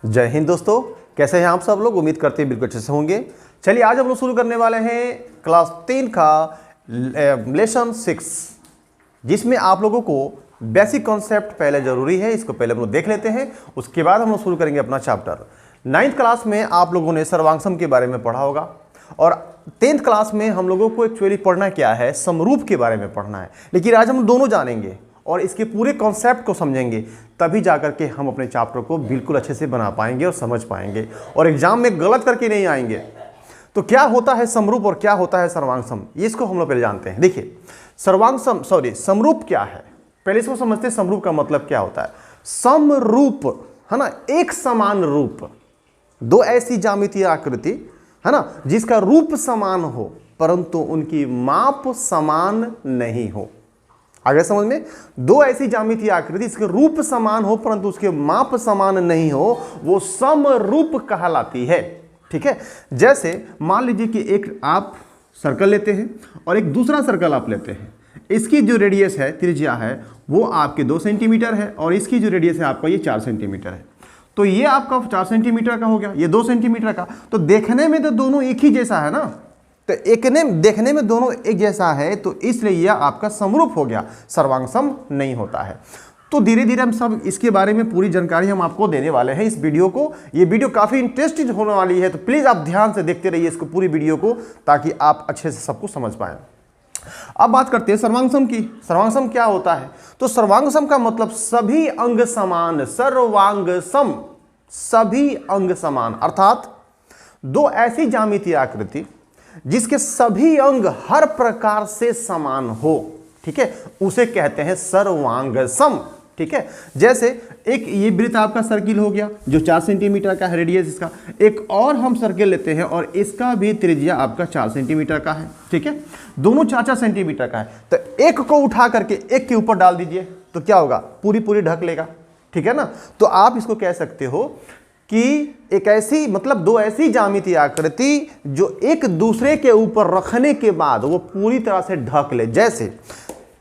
जय हिंद दोस्तों, कैसे हैं आप सब लोग। उम्मीद करते हैं बिल्कुल अच्छे से होंगे। चलिए आज हम लोग शुरू करने वाले हैं क्लास 10 का लेसन 6, जिसमें आप लोगों को बेसिक कॉन्सेप्ट पहले जरूरी है, इसको पहले हम लोग देख लेते हैं। उसके बाद हम लोग शुरू करेंगे अपना चैप्टर। 9th क्लास में आप लोगों ने सर्वांगसम के बारे में पढ़ा होगा और 10th क्लास में हम लोगों को एक्चुअली पढ़ना क्या है, समरूप के बारे में पढ़ना है। लेकिन आज हम दोनों जानेंगे और इसके पूरे कॉन्सेप्ट को समझेंगे, तभी जाकर के हम अपने चैप्टर को बिल्कुल अच्छे से बना पाएंगे और समझ पाएंगे और एग्जाम में गलत करके नहीं आएंगे। तो क्या होता है समरूप और क्या होता है सर्वांगसम, इसको हम लोग पहले जानते हैं। देखिए समरूप क्या है, पहले इसको समझते हैं। समरूप का मतलब क्या होता है। समरूप है ना, एक समान रूप, दो ऐसी ज्यामितीय आकृति है ना जिसका रूप समान हो परंतु उनकी माप समान नहीं हो। आगे समझ में, दो ऐसी ज्यामितीय आकृति इसके रूप समान हो परंतु उसके माप समान नहीं हो, वो समरूप कहलाती है। ठीक है, जैसे मान लीजिए कि एक आप सर्कल लेते हैं और एक दूसरा सर्कल आप लेते हैं। इसकी जो रेडियस है, त्रिज्या है, वो आपके 2 सेंटीमीटर है और इसकी जो रेडियस है आपका ये 4 सेंटीमीटर है। तो ये आपका 4 सेंटीमीटर का हो गया, ये 2 सेंटीमीटर का। तो देखने में तो दोनों एक ही जैसा है ना, तो देखने में दोनों एक जैसा है, तो इसलिए यह आपका समरूप हो गया, सर्वांगसम नहीं होता है। तो धीरे धीरे हम सब इसके बारे में पूरी जानकारी हम आपको देने वाले हैं इस वीडियो को। ये वीडियो काफ़ी इंटरेस्टिंग होने वाली है, तो प्लीज़ आप ध्यान से देखते रहिए इसको, पूरी वीडियो को, ताकि आप अच्छे से सबको समझ पाएं। अब बात करते हैं सर्वांगसम की। सर्वांगसम क्या होता है, तो सर्वांगसम का मतलब सभी अंग समान, सर्वांगसम सभी अंग समान, अर्थात दो ऐसी ज्यामितीय आकृति जिसके सभी अंग हर प्रकार से समान हो, ठीक है, उसे कहते हैं सर्वांगसम। ठीक है, जैसे एक ये वृत्त आपका सर्किल हो गया जो 4 सेंटीमीटर का है रेडियस इसका। एक और हम सर्किल लेते हैं और इसका भी त्रिज्या आपका 4 सेंटीमीटर का है। ठीक है, दोनों 4-4 सेंटीमीटर का है। तो एक को उठा करके एक के ऊपर डाल दीजिए तो क्या होगा, पूरी ढक लेगा। ठीक है ना, तो आप इसको कह सकते हो कि एक ऐसी, मतलब दो ऐसी ज्यामितीय आकृति जो एक दूसरे के ऊपर रखने के बाद वो पूरी तरह से ढक ले। जैसे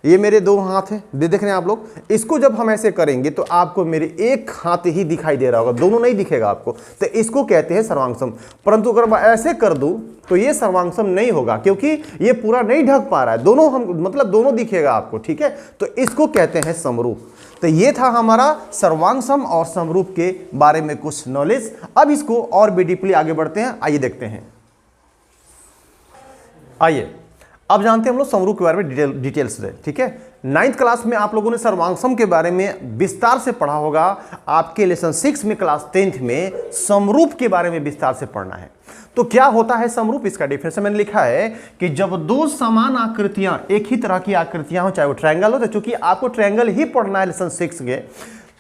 ये मेरे 2 हाथ हैं, देख रहे हैं आप लोग, इसको जब हम ऐसे करेंगे तो आपको मेरे एक हाथ ही दिखाई दे रहा होगा, दोनों नहीं दिखेगा आपको, तो इसको कहते हैं सर्वांगसम। परंतु अगर मैं ऐसे कर दूं तो ये सर्वांगसम नहीं होगा, क्योंकि ये पूरा नहीं ढक पा रहा है, दोनों मतलब दोनों दिखेगा आपको। ठीक है, तो इसको कहते हैं समरूप। तो ये था हमारा सर्वांगसम और समरूप के बारे में कुछ नॉलेज। अब इसको और भी डीपली आगे बढ़ते हैं, आइए देखते हैं। आइए अब जानते हैं हम लोग समरूप के बारे में डिटेल्स से। ठीक है, 9th क्लास में आप लोगों ने सर्वांगसम के बारे में विस्तार से पढ़ा होगा। आपके लेसन 6 में क्लास 10th में समरूप के बारे में विस्तार से पढ़ना है। तो क्या होता है समरूप, इसका डिफिनेशन मैंने लिखा है कि जब दो समान आकृतियां, एक ही तरह की आकृतियां हो, चाहे वो ट्रायंगल हो, तो चूंकि आपको ट्रायंगल ही पढ़ना है लेसन 6 के,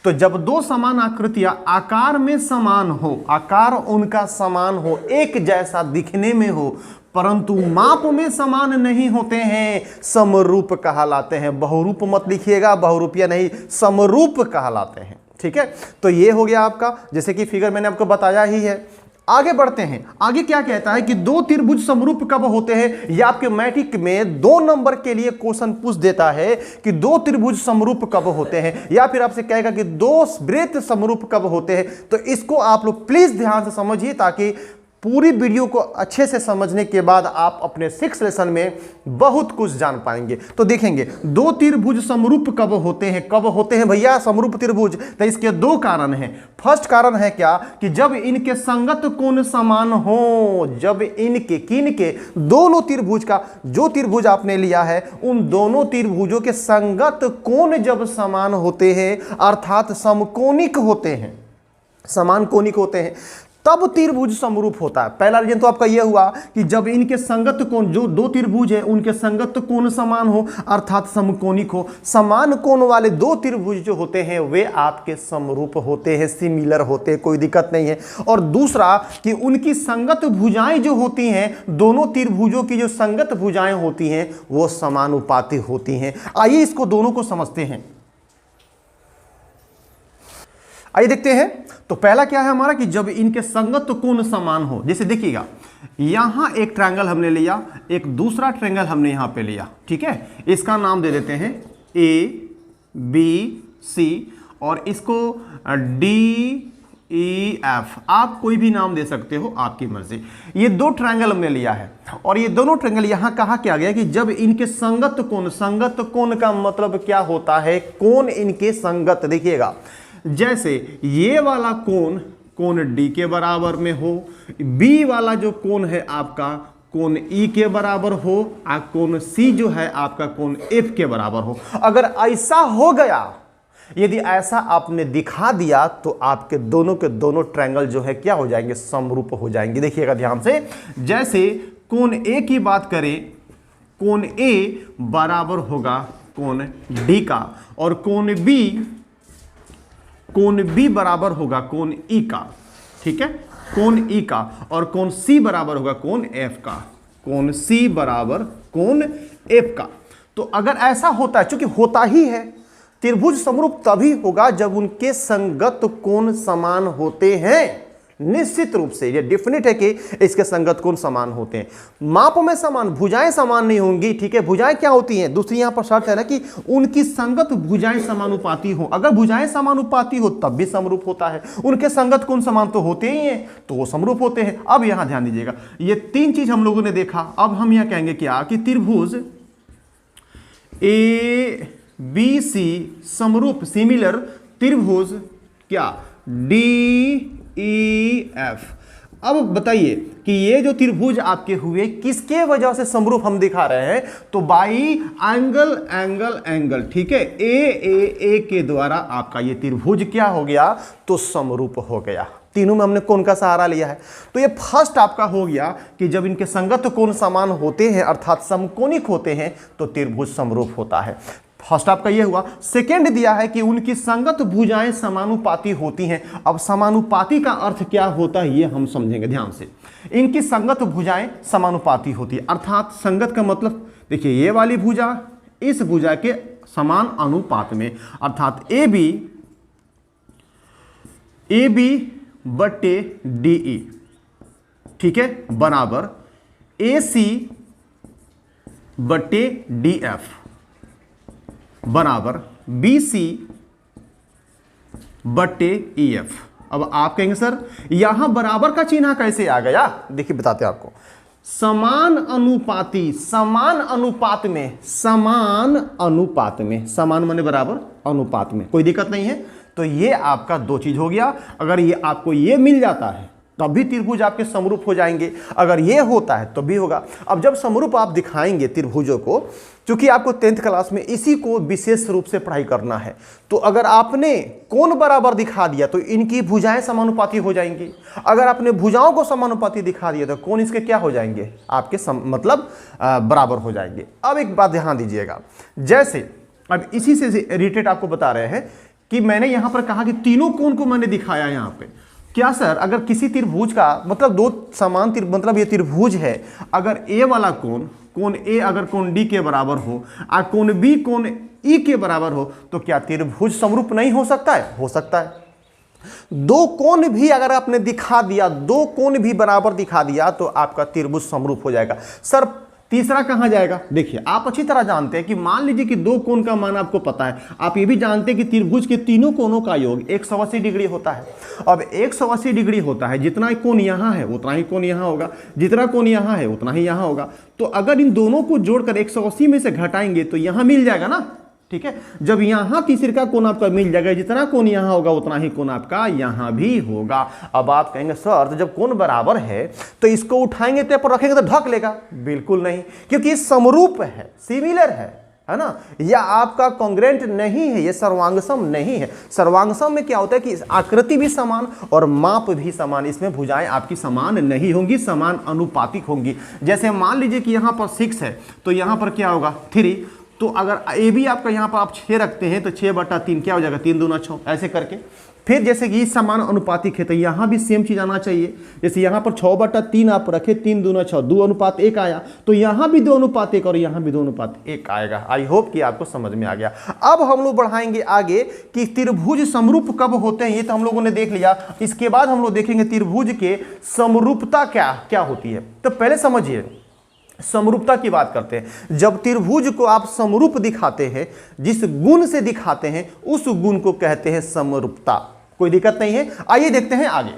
तो जब दो समान आकृतियां आकार में समान हो, आकार उनका समान हो, एक जैसा दिखने में हो, परंतु माप में समान नहीं होते हैं, समरूप कहलाते हैं। बहुरूप मत लिखिएगा, बहुरूपिया नहीं, समरूप कहलाते हैं। ठीक है, तो ये हो गया आपका, जैसे कि फिगर मैंने आपको बताया ही है। आगे बढ़ते हैं, आगे क्या कहता है कि दो त्रिभुज समरूप कब होते हैं। ये आपके मैट्रिक में 2 नंबर के लिए क्वेश्चन पूछ देता है कि दो त्रिभुज समरूप कब होते हैं, या फिर आपसे कहेगा कि दो वृत्त समरूप कब होते हैं। तो इसको आप लोग प्लीज ध्यान से समझिए, ताकि पूरी वीडियो को अच्छे से समझने के बाद आप अपने 6th लेसन में बहुत कुछ जान पाएंगे। तो देखेंगे दो त्रिभुज समरूप कब होते हैं। कब होते हैं भैया समरूप त्रिभुज, तो इसके 2 कारण हैं। फर्स्ट कारण है क्या, कि जब इनके संगत कोण समान हो, जब इनके किनके दोनों त्रिभुज का, जो त्रिभुज आपने लिया है उन दोनों त्रिभुजों के संगत कोण जब समान होते हैं, अर्थात समकोणिक होते हैं, समान कोणिक होते हैं, तब त्रिभुज समरूप होता है। पहला रीजन तो आपका यह हुआ कि जब इनके संगत कोण, जो दो त्रिभुज है उनके संगत कोण समान हो, अर्थात समकोणिक हो। समान कोण वाले दो त्रिभुज जो होते हैं वे आपके समरूप होते हैं, सिमिलर होते हैं, कोई दिक्कत नहीं है। और दूसरा कि उनकी संगत भुजाएं जो होती हैं, दोनों त्रिभुजों की जो संगत भुजाएं होती हैं वो समानुपाती होती हैं। आइए इसको दोनों को समझते हैं। आइए देखते हैं। तो पहला क्या है हमारा, कि जब इनके संगत कोण समान हो। जैसे देखिएगा, यहां एक ट्रायंगल हमने लिया, एक दूसरा ट्रायंगल हमने यहां पे लिया। ठीक है, इसका नाम दे देते हैं A B C और इसको D ई एफ, आप कोई भी नाम दे सकते हो, आपकी मर्जी। ये दो ट्रायंगल हमने लिया है और ये दोनों ट्रायंगल यहां कहा क्या गया कि जब इनके संगत कोण का मतलब क्या होता है, कोण इनके संगत, देखिएगा जैसे ये वाला कोण डी के बराबर में हो, बी वाला जो कोण है आपका कोण ई के बराबर हो, और कोण सी जो है आपका कोण एफ के बराबर हो। अगर ऐसा हो गया, यदि ऐसा आपने दिखा दिया तो आपके दोनों के दोनों ट्रायंगल जो है क्या हो जाएंगे, समरूप हो जाएंगे। देखिएगा ध्यान से, जैसे कोण ए की बात करें, कोण ए बराबर होगा कोण डी का, और कोण बी बराबर होगा कोण ई का, ठीक है, कोण ई का, और कोण सी बराबर होगा कोण एफ का, कोण सी बराबर कोण एफ का। तो अगर ऐसा होता है, चूंकि होता ही है, त्रिभुज समरूप तभी होगा जब उनके संगत कोण समान होते हैं। निश्चित रूप से ये डेफिनेट है कि इसके संगत कोण समान होते हैं। माप में समान, भुजाएं समान नहीं होंगी, ठीक है। भुजाएं क्या होती हैं, दूसरी यहां पर शर्त है ना कि उनकी संगत भुजाएं समानुपाती हो। अगर भुजाएं समानुपाती हो तब भी समरूप होता है। उनके संगत कोण समान तो होते ही हैं, तो वो समरूप होते हैं। अब यहां ध्यान दीजिएगा, ये तीन चीज हम लोगों ने देखा। अब हम यहां कहेंगे क्या कि त्रिभुज ए बी सी समरूप, सिमिलर त्रिभुज क्या, डी ई एफ। अब बताइए कि ये जो त्रिभुज आपके हुए किसके वजह से समरूप हम दिखा रहे हैं, तो बाई एंगल, ठीक है, ए के द्वारा आपका ये त्रिभुज क्या हो गया, तो समरूप हो गया। तीनों में हमने कोण का सहारा लिया है। तो ये फर्स्ट आपका हो गया कि जब इनके संगत कोण समान होते हैं अर्थात समकोणिक होते हैं तो त्रिभुज समरूप होता है। फर्स्ट आपका ये हुआ। सेकेंड दिया है कि उनकी संगत भुजाएं समानुपाती होती हैं। अब समानुपाती का अर्थ क्या होता है ये हम समझेंगे ध्यान से। इनकी संगत भुजाएं समानुपाती होती है, अर्थात संगत का मतलब देखिए ये वाली भुजा इस भुजा के समान अनुपात में, अर्थात ए बी बटे डी ई, ठीक है, बराबर ए सी बटे डी एफ बराबर बी सी बटे ई एफ। अब आप कहेंगे सर यहां बराबर का चिन्ह कैसे आ गया, देखिए बताते हैं आपको। समान अनुपाती, समान अनुपात में, समान माने बराबर, अनुपात में कोई दिक्कत नहीं है। तो ये आपका दो चीज हो गया। अगर ये आपको ये मिल जाता है तब भी त्रिभुज आपके समरूप हो जाएंगे, अगर ये होता है तो भी होगा। अब जब समरूप आप दिखाएंगे त्रिभुजों को, क्योंकि आपको 10th क्लास में इसी को विशेष रूप से पढ़ाई करना है, तो अगर आपने कोण बराबर दिखा दिया तो इनकी भुजाएं समानुपाती हो जाएंगी। अगर आपने भुजाओं को समानुपाती दिखा दिया तो कोण इसके क्या हो जाएंगे, आपके मतलब बराबर हो जाएंगे। अब एक बात ध्यान दीजिएगा, जैसे अब इसी से रिलेटेड आपको बता रहे हैं कि मैंने यहां पर कहा कि तीनों कोण को मैंने दिखाया यहां पे। क्या सर अगर किसी त्रिभुज का मतलब दो समान मतलब ये त्रिभुज है, अगर ए वाला कोण ए अगर कोण डी के बराबर हो और कोण बी कोण ई के बराबर हो तो क्या त्रिभुज समरूप नहीं हो सकता है, हो सकता है। दो कोण भी अगर आपने दिखा दिया, दो कोण भी बराबर दिखा दिया तो आपका त्रिभुज समरूप हो जाएगा। सर तीसरा कहां जाएगा, देखिए आप अच्छी तरह जानते हैं कि मान लीजिए कि दो कोण का मान आपको पता है, आप ये भी जानते हैं कि त्रिभुज के तीनों कोणों का योग 180 डिग्री होता है। अब 180 डिग्री होता है, जितना कोण यहां है उतना ही कोण यहां होगा, जितना कोण यहां है उतना ही यहां होगा। तो अगर इन दोनों को जोड़कर 180 में से घटाएंगे तो यहां मिल जाएगा ना, ठीक है। जब यहां तीसरे का कोण आपका मिल जाएगा, जितना कोण यहां होगा उतना ही कोण आपका यहां भी होगा। अब आप कहेंगे सर तो जब कोण बराबर है तो इसको उठाएंगे तो पर रखेंगे तो ढक लेगा, बिल्कुल नहीं, क्योंकि ये समरूप है, सिमिलर है ना, या आपका कॉन्ग्रेंट नहीं है, ये सर्वांगसम नहीं है। सर्वांगसम में क्या होता है कि आकृति भी समान और माप भी समान, इसमें भुजाएं आपकी समान नहीं होंगी, समान अनुपातिक होंगी। जैसे मान लीजिए कि यहां पर 6 है तो यहां पर क्या होगा 3, तो अगर ए बी आपका यहाँ पर आप 6 रखते हैं तो 6/3 क्या हो जाएगा, 3 दूना 6, ऐसे करके। फिर जैसे कि समान अनुपातिक है तो यहाँ भी सेम चीज आना चाहिए। जैसे यहाँ पर 6/3 आप रखे, 3 दूना 6, 2:1 आया, तो यहाँ भी 2:1 और यहाँ भी 2:1 आएगा। आई होप कि आपको समझ में आ गया। अब हम लोग बढ़ाएंगे आगे कि त्रिभुज समरूप कब होते हैं, ये तो हम लोगों ने देख लिया। इसके बाद हम लोग देखेंगे त्रिभुज के समरूपता क्या होती है। तो पहले समझिए, समरूपता की बात करते हैं। जब त्रिभुज को आप समरूप दिखाते हैं, जिस गुण से दिखाते हैं उस गुण को कहते हैं समरूपता। कोई दिक्कत नहीं है। आइए देखते हैं आगे।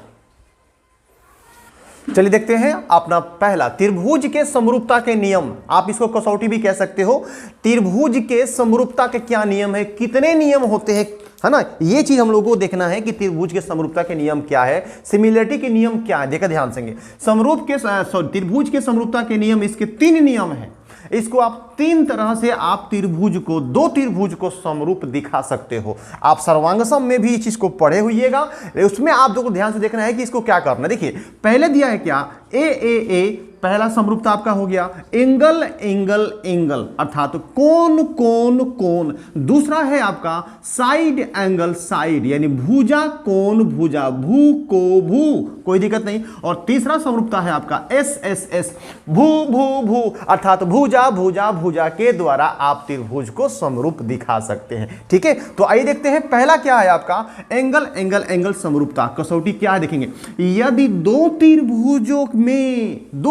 चलिए देखते हैं अपना पहला त्रिभुज के समरूपता के नियम। आप इसको कसौटी भी कह सकते हो। त्रिभुज के समरूपता के क्या नियम है, कितने नियम होते हैं, है ना, ये चीज हम लोगों को देखना है कि त्रिभुज के समरूपता के नियम क्या है, सिमिलरिटी के नियम क्या है। देखा ध्यान से, त्रिभुज के समरूपता के नियम, इसके 3 नियम हैं। इसको आप 3 तरह से आप त्रिभुज को, 2 त्रिभुज को समरूप दिखा सकते हो। आप सर्वांगसम में भी इस चीज को पढ़े होइएगा, उसमें आप लोगों को ध्यान से देखना है कि इसको क्या करना है। देखिए पहले दिया है क्या, ए पहला समरूपता आपका हो गया, एंगल एंगल एंगल अर्थात कोण कोण कोण। दूसरा है आपका साइड एंगल साइड, यानी भुजा कोण भुजा, भू को भू, कोई दिक्कत नहीं। और तीसरा समरूपता है आपका एस भू भू भू अर्थात भुजा भुजा भुजा के द्वारा आप त्रिभुज को समरूप दिखा सकते हैं। ठीक है, तो आइए देखते हैं पहला क्या है आपका, एंगल एंगल एंगल समरूपता। कसौटी क्या है देखेंगे, यदि दो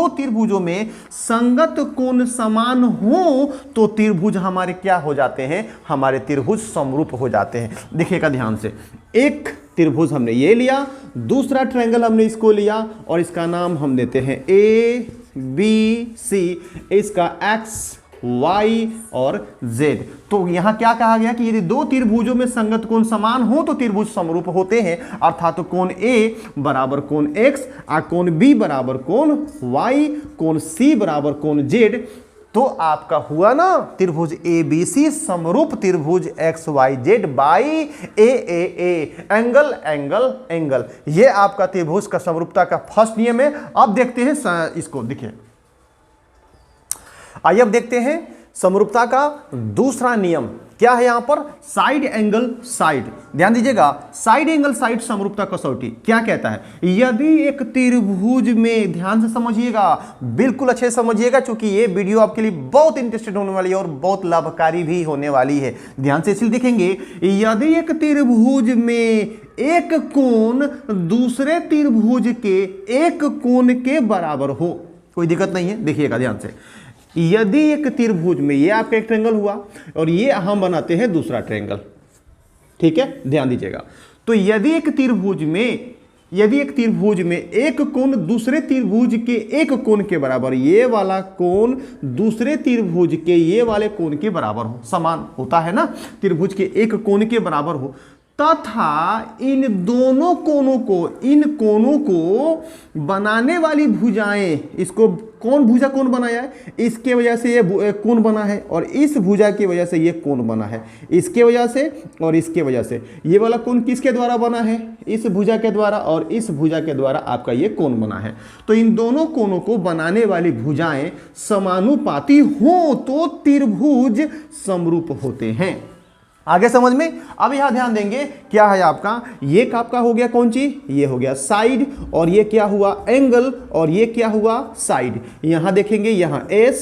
त्रिभुजों में संगत कोण समान हो तो त्रिभुज हमारे क्या हो जाते हैं, हमारे त्रिभुज समरूप हो जाते हैं। देखिएगा ध्यान से, एक त्रिभुज हमने ये लिया, दूसरा ट्रायंगल हमने इसको लिया और इसका नाम हम देते हैं ए बी सी, इसका एक्स वाई और जेड। तो यहां क्या कहा गया कि यदि 2 त्रिभुजों में संगत कोण समान हो तो त्रिभुज समरूप होते हैं, अर्थात कोण ए बराबर कोण एक्स, कोण बी बराबर कोण वाई, कोण सी बराबर कोण जेड। तो आपका हुआ ना त्रिभुज ए बी सी समरूप त्रिभुज X Y Z by A angle angle angle. ये आपका त्रिभुज का समरूपता का फर्स्ट नियम है। अब देखते हैं इसको, देखिए आइए अब देखते हैं समरूपता का दूसरा नियम क्या है। यहां पर साइड एंगल साइड, ध्यान दीजिएगा, साइड एंगल साइड समरूपता कसौटी क्या कहता है, यदि एक त्रिभुज में, ध्यान से समझिएगा, बिल्कुल अच्छे से समझिएगा, क्योंकि ये वीडियो आपके लिए बहुत इंटरेस्टेड होने वाली है और बहुत लाभकारी भी होने वाली है। ध्यान से इसलिए देखेंगे, यदि एक त्रिभुज में एक कोण दूसरे त्रिभुज के एक कोण के बराबर हो, कोई दिक्कत नहीं है, देखिएगा ध्यान से, यदि एक त्रिभुज में, ये आपका एक ट्रायंगल हुआ और ये हम बनाते हैं दूसरा ट्रायंगल, ठीक है, ध्यान दीजिएगा। तो यदि एक त्रिभुज में एक कोण दूसरे त्रिभुज के एक कोण के बराबर, ये वाला कोण दूसरे त्रिभुज के ये वाले कोण के बराबर हो, समान होता है ना, त्रिभुज के एक कोण के बराबर हो, तथा इन कोणों को बनाने वाली भुजाएं, इसको कौन भुजा कौन बनाया है, इसके वजह से ये कोण बना है और इस भुजा की वजह से ये कोण बना है, इसके वजह से और इसके वजह से। ये वाला कोण किसके द्वारा बना है, इस भुजा के द्वारा, और इस भुजा के द्वारा आपका ये कोण बना है। तो इन दोनों कोणों को बनाने वाली भुजाएं समानुपाती हो तो त्रिभुज समरूप होते हैं। आगे समझ में, अब यहां ध्यान देंगे, क्या है आपका, ये आपका हो गया कौन चीज, ये हो गया साइड, और ये क्या हुआ एंगल, और ये क्या हुआ साइड। यहां देखेंगे, यहां एस,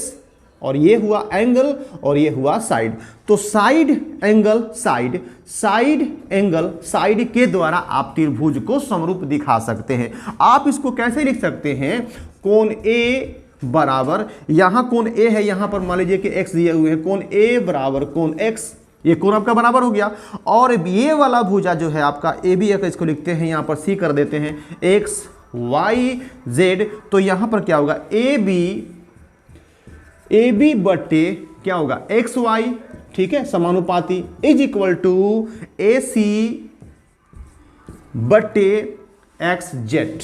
और ये हुआ एंगल, और ये हुआ साइड। तो side angle side, side angle side के द्वारा आप त्रिभुज को समरूप दिखा सकते हैं। आप इसको कैसे लिख सकते हैं, कोण ए बराबर, यहां कोण ए है, यहां पर मान लीजिए कि एक्स दिए हुए हैं, कोण ए बराबर कोण एक्स, ये कोण आपका बराबर हो गया। और ये वाला भुजा जो है आपका ए बी, इसको लिखते हैं यहां पर सी कर देते हैं, एक्स वाई जेड। तो यहां पर क्या होगा, ए बी बटे क्या होगा एक्स वाई, ठीक है, समानुपाती, इज इक्वल टू ए सी बटे एक्स जेड,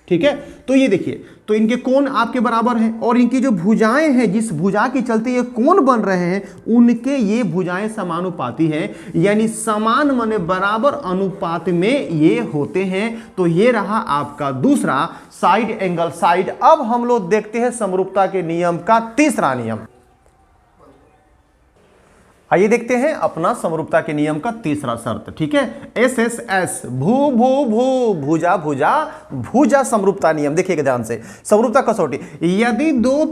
ठीक है। तो ये देखिए, तो इनके कोण आपके बराबर हैं और इनकी जो भुजाएं हैं, जिस भुजा के चलते ये कोण बन रहे हैं, उनके ये भुजाएं समानुपाती हैं, यानी समान माने बराबर अनुपात में ये होते हैं। तो ये रहा आपका दूसरा साइड एंगल साइड। अब हम लोग देखते हैं समरूपता के नियम का तीसरा नियम। आइए देखते हैं अपना समरूपता के नियम का तीसरा शर्त, ठीक है, एस एस एस, भू भू भू, भुजा भुजा भुजा समरूपता नियम। देखिएगा ध्यान से, समरूपता कसौटी, यदि दो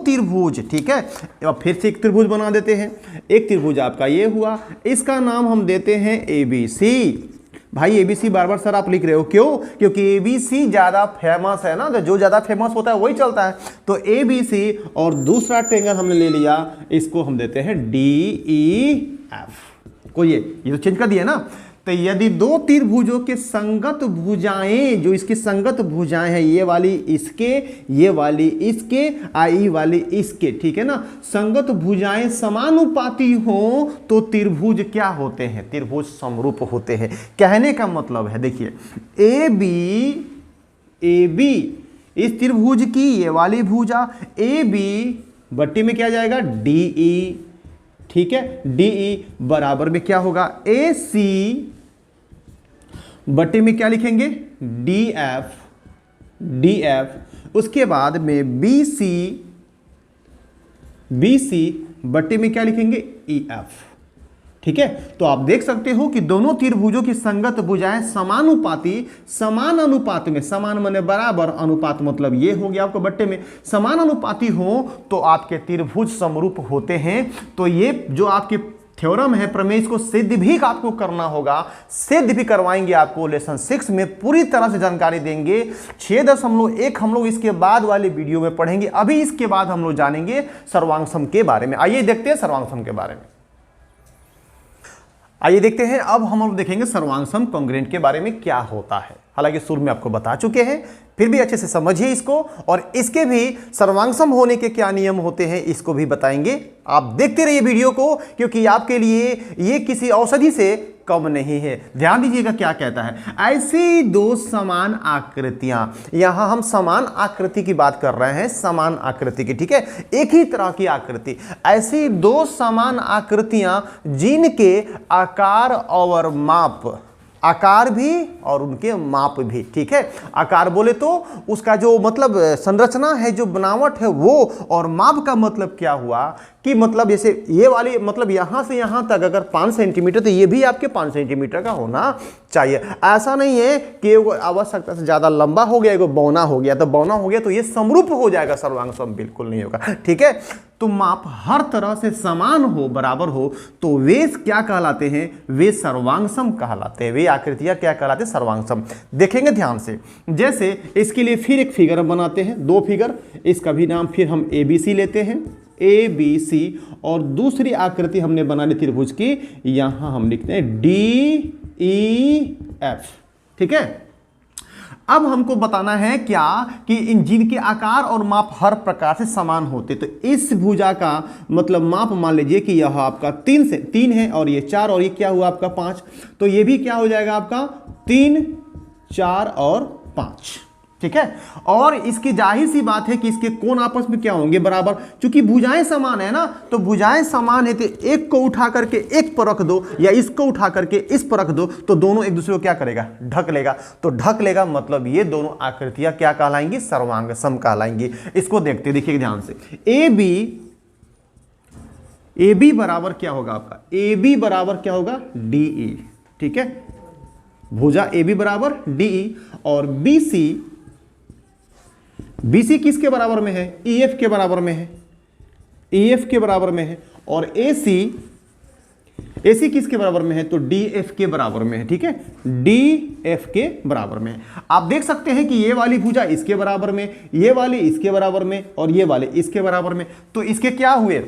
त्रिभुज, ठीक है, अब फिर से एक त्रिभुज बना देते हैं। एक त्रिभुज आपका ये हुआ, इसका नाम हम देते हैं ए बी सी। भाई एबीसी बार बार सर आप लिख रहे हो, क्यों, क्योंकि एबीसी ज्यादा फेमस है ना, तो जो ज्यादा फेमस होता है वही चलता है। तो एबीसी और दूसरा ट्रायंगल हमने ले लिया, इसको हम देते हैं डी ई एफ। को ये तो चेंज कर दिया ना। तो यदि दो त्रिभुजों के संगत भुजाएं, जो इसकी संगत भुजाएं हैं, ये वाली इसके, ये वाली इसके, आई वाली इसके, ठीक है ना, संगत भुजाएं समानुपाती हो तो त्रिभुज क्या होते हैं? त्रिभुज समरूप होते हैं। कहने का मतलब है, देखिए ए बी इस त्रिभुज की ये वाली भुजा ए बी बट्टी में क्या जाएगा? डी ई, ठीक है, डी ई बराबर में क्या होगा? ए सी बट्टे में क्या लिखेंगे? D F, D F. उसके बाद में बी सी बट्टे में क्या लिखेंगे? ई एफ, ठीक है। तो आप देख सकते हो कि दोनों त्रिभुजों की संगत भुजाएं समानुपाती, समान अनुपात में, समान माने बराबर, अनुपात मतलब ये हो गया आपको बट्टे में, समान अनुपाती हो तो आपके त्रिभुज समरूप होते हैं। तो ये जो आपके थ्योरम है, प्रमेय, को सिद्ध भी आपको करना होगा, सिद्ध भी करवाएंगे आपको लेसन 6 में, पूरी तरह से जानकारी देंगे। 6.1 हम लोग इसके बाद वाले वीडियो में पढ़ेंगे। अभी इसके बाद हम लोग जानेंगे सर्वांगसम के बारे में। आइए देखते हैं सर्वांगसम के बारे में। आइए देखते हैं, अब हम लोग देखेंगे सर्वांगसम कॉन्ग्रुएंट के बारे में क्या होता है। हालांकि शुरू में आपको बता चुके हैं, फिर भी अच्छे से समझिए इसको, और इसके भी सर्वांगसम होने के क्या नियम होते हैं इसको भी बताएंगे। आप देखते रहिए वीडियो को, क्योंकि आपके लिए ये किसी औषधि से कम नहीं है। ध्यान दीजिएगा क्या कहता है, ऐसी दो समान आकृतियां, यहां हम समान आकृति की बात कर रहे हैं, समान आकृति की, ठीक है, एक ही तरह की आकृति, ऐसी दो समान आकृतियां जिनके आकार और माप, आकार भी और उनके माप भी, ठीक है। आकार बोले तो उसका जो मतलब संरचना है, जो बनावट है वो, और माप का मतलब क्या हुआ कि मतलब जैसे ये वाली मतलब यहां से यहां तक अगर 5 सेंटीमीटर, तो ये भी आपके 5 सेंटीमीटर का होना चाहिए। ऐसा नहीं है कि एगो आवश्यकता से ज्यादा लंबा हो गया, एगो बौना हो गया, तो बौना हो गया तो ये समरूप हो जाएगा सर्वांगसम, बिल्कुल नहीं होगा, ठीक है। तो माप हर तरह से समान हो, बराबर हो, तो वे क्या कहलाते हैं? वे सर्वांगसम कहलाते हैं। वे आकृतियां क्या कहलाते हैं? सर्वांगसम। देखेंगे ध्यान से, जैसे इसके लिए फिर एक फिगर हम बनाते हैं, दो फिगर, इसका भी नाम फिर हम ABC लेते हैं, ABC, और दूसरी आकृति हमने बना ली त्रिभुज की, यहां हम लिखते हैं DEF, ठीक है। अब हमको बताना है क्या कि इन जिनके आकार और माप हर प्रकार से समान होते, तो इस भुजा का मतलब माप मान लीजिए कि यह आपका 3 है, और ये 4, और ये क्या हुआ आपका 5, तो ये भी क्या हो जाएगा आपका 3, 4 और 5, ठीक है। और इसकी जाहिर सी बात है कि इसके कोण आपस में क्या होंगे? बराबर। चूंकि भुजाएं समान है ना, तो भुजाएं समान है तो एक को उठा करके एक पर रख दो, या इसको उठा करके इस पर रख दो, तो दोनों एक दूसरे को क्या करेगा? ढक लेगा। तो ढक लेगा मतलब ये दोनों आकृतियां क्या कहलाएंगी? सर्वांगसम कहलाएंगी। इसको देखते देखिए ध्यान से, AB बराबर क्या होगा आपका? AB बराबर क्या होगा? DE, ठीक है। भुजा AB बराबर DE, और BC किसके बराबर में है? EF के बराबर में है, EF के बराबर में है, और AC किसके बराबर में है? तो DF के बराबर में है, ठीक है, DF के बराबर में है। आप देख सकते हैं कि ये वाली भुजा इसके बराबर में, ये वाली इसके बराबर में, और ये वाले इसके बराबर में, तो इसके क्या हुए?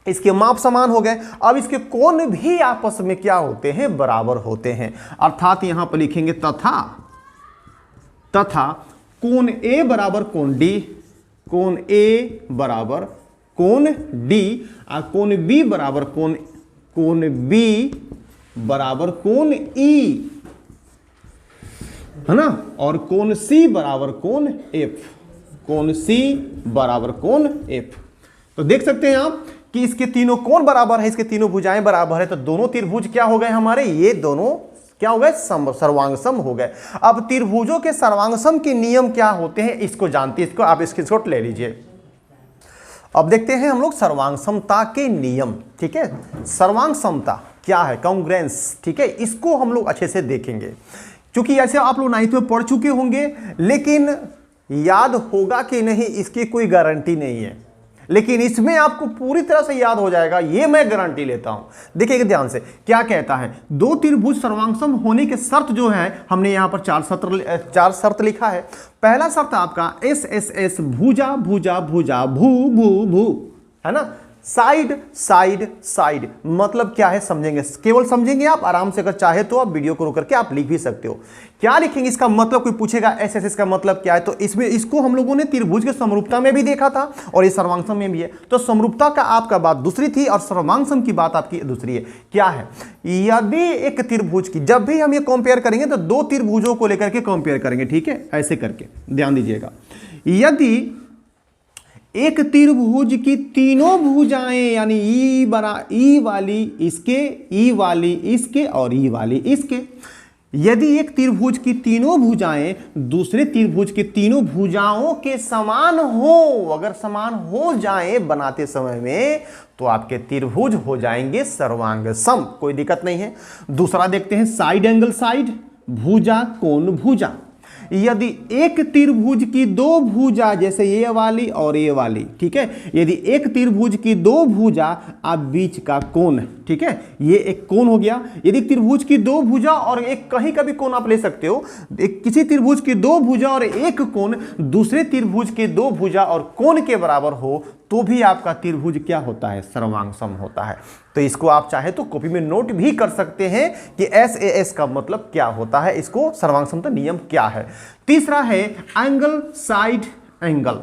इसके माप समान हो गए। अब इसके कोण भी आपस में क्या होते हैं? बराबर होते हैं। अर्थात यहां पर लिखेंगे तथा कोण A बराबर कोण D, कोण A बराबर कोण D, और कोण B बराबर कोण E, है ना, और कोण C बराबर कोण F, कोण C बराबर कोण F। तो देख सकते हैं आप कि इसके तीनों कोण बराबर है, इसके तीनों भुजाएं बराबर है, तो दोनों त्रिभुज क्या हो गए हमारे? ये दोनों क्या हो गए? सर्वांगसम हो गए। अब त्रिभुजों के सर्वांगसम के नियम क्या होते हैं इसको जानते हैं, इसको आप स्क्रीनशॉट ले लीजिए। अब देखते हैं हम लोग सर्वांगसमता के नियम, ठीक है। सर्वांगसमता क्या है? कॉन्ग्रुएंस, ठीक है, इसको हम लोग अच्छे से देखेंगे, क्योंकि ऐसे आप लोग 9th में पढ़ चुके होंगे, लेकिन याद होगा कि नहीं इसकी कोई गारंटी नहीं है, लेकिन इसमें आपको पूरी तरह से याद हो जाएगा, ये मैं गारंटी लेता हूं। देखिए ध्यान से क्या कहता है, दो त्रिभुज सर्वांगसम होने के शर्त जो है, हमने यहां पर चार शर्त लिखा है। पहला शर्त आपका SSS, भुजा भुजा भुजा भू भू भू, है ना, साइड साइड साइड मतलब क्या है समझेंगे, केवल समझेंगे आप आराम से। अगर चाहे तो आप वीडियो को रोक करके आप लिख भी सकते हो। क्या लिखेंगे इसका मतलब, कोई पूछेगा एस एस इसका मतलब क्या है, तो इसमें इसको हम लोगों ने त्रिभुज के समरूपता में भी देखा था और ये सर्वांगसम में भी है। तो समरूपता का आपका बात दूसरी थी और सर्वांगसम की बात आपकी दूसरी है। क्या है, यदि एक त्रिभुज की, जब भी हम ये कंपेयर करेंगे तो दो त्रिभुजों को लेकर के कंपेयर करेंगे, ठीक है, ऐसे करके ध्यान दीजिएगा। यदि एक त्रिभुज की तीनों भुजाएं यानी ई वाली इसके, ई वाली इसके और ई वाली इसके, यदि एक त्रिभुज की तीनों भुजाएं दूसरे त्रिभुज की तीनों भुजाओं के समान हो, अगर समान हो जाए बनाते समय में, तो आपके त्रिभुज हो जाएंगे सर्वांगसम, कोई दिक्कत नहीं है। दूसरा देखते हैं साइड एंगल साइड, भुजा कोण भुजा। यदि एक त्रिभुज की दो भुजा, जैसे ये वाली और ये वाली, ठीक है, यदि एक त्रिभुज की दो भुजा आप बीच का कोण, ठीक है, ये एक कोण हो गया। यदि त्रिभुज की दो भुजा और एक कहीं का भी कोण आप ले सकते हो, एक किसी त्रिभुज की दो भुजा और एक कोण दूसरे त्रिभुज के दो भुजा और कोण के बराबर हो, तो भी आपका त्रिभुज क्या होता है, सर्वांगसम होता है। तो इसको आप चाहे तो कॉपी में नोट भी कर सकते हैं कि SAS का मतलब क्या होता है, इसको सर्वांगसमता नियम क्या है। तीसरा है एंगल साइड एंगल।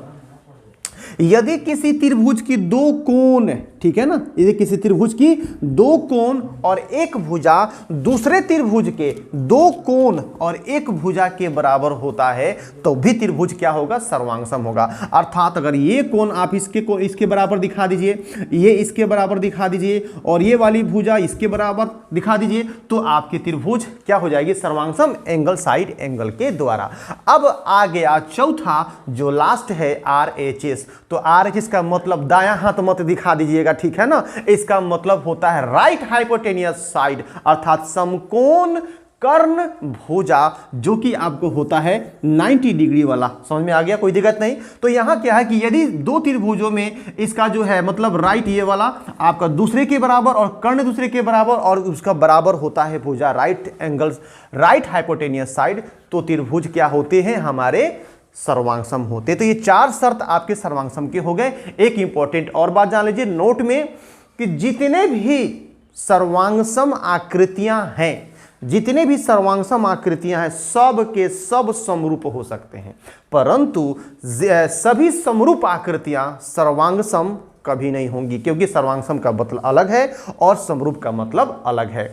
यदि किसी त्रिभुज की दो कोण, ठीक है ना, यदि किसी त्रिभुज की दो कोण और एक भुजा दूसरे त्रिभुज के दो कोण और एक भुजा के बराबर होता है, तो भी त्रिभुज क्या होगा, सर्वांगसम होगा। अर्थात अगर ये कोण आप इसके बराबर दिखा दीजिए, ये इसके बराबर दिखा दीजिए और ये वाली भुजा इसके बराबर दिखा दीजिए, तो आपकी त्रिभुज क्या हो जाएगी, सर्वांगसम एंगल साइड एंगल के द्वारा। अब आ गया चौथा जो लास्ट है RHS। तो RHS का मतलब दायां हाथ मत दिखा दीजिएगा, ठीक है ना, इसका मतलब होता है राइट हाइपोटेनियस साइड, अर्थात समकोण कर्ण भुजा, जो कि आपको होता है 90 डिग्री वाला। समझ में आ गया, कोई दिक्कत नहीं। तो यहां क्या है कि यदि दो त्रिभुजों में इसका जो है मतलब राइट ये वाला आपका दूसरे के बराबर और कर्ण दूसरे के बराबर और उसका बराबर होता है भुजा right angles right hypotenuse side, तो त्रिभुज क्या होते हैं, हमारे सर्वांगसम होते। तो ये चार शर्त आपके सर्वांगसम के हो गए। एक इंपॉर्टेंट और बात जान लीजिए नोट में कि जितने भी सर्वांगसम आकृतियां हैं, जितने भी सर्वांगसम आकृतियां हैं, सब के सब समरूप हो सकते हैं, परंतु सभी समरूप आकृतियां सर्वांगसम कभी नहीं होंगी, क्योंकि सर्वांगसम का मतलब अलग है और समरूप का मतलब अलग है।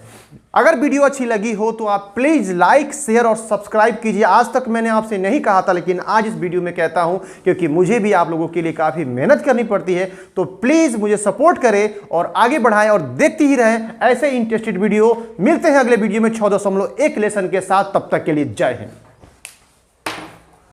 अगर वीडियो अच्छी लगी हो तो आप प्लीज लाइक शेयर और सब्सक्राइब कीजिए। आज तक मैंने आपसे नहीं कहा था, लेकिन आज इस वीडियो में कहता हूं, क्योंकि मुझे भी आप लोगों के लिए काफी मेहनत करनी पड़ती है। तो प्लीज मुझे सपोर्ट करें और आगे बढ़ाएं और देखते ही रहें ऐसे इंटरेस्टेड वीडियो। मिलते हैं अगले वीडियो में 6.1 लेसन के साथ, तब तक के लिए जय हिंद।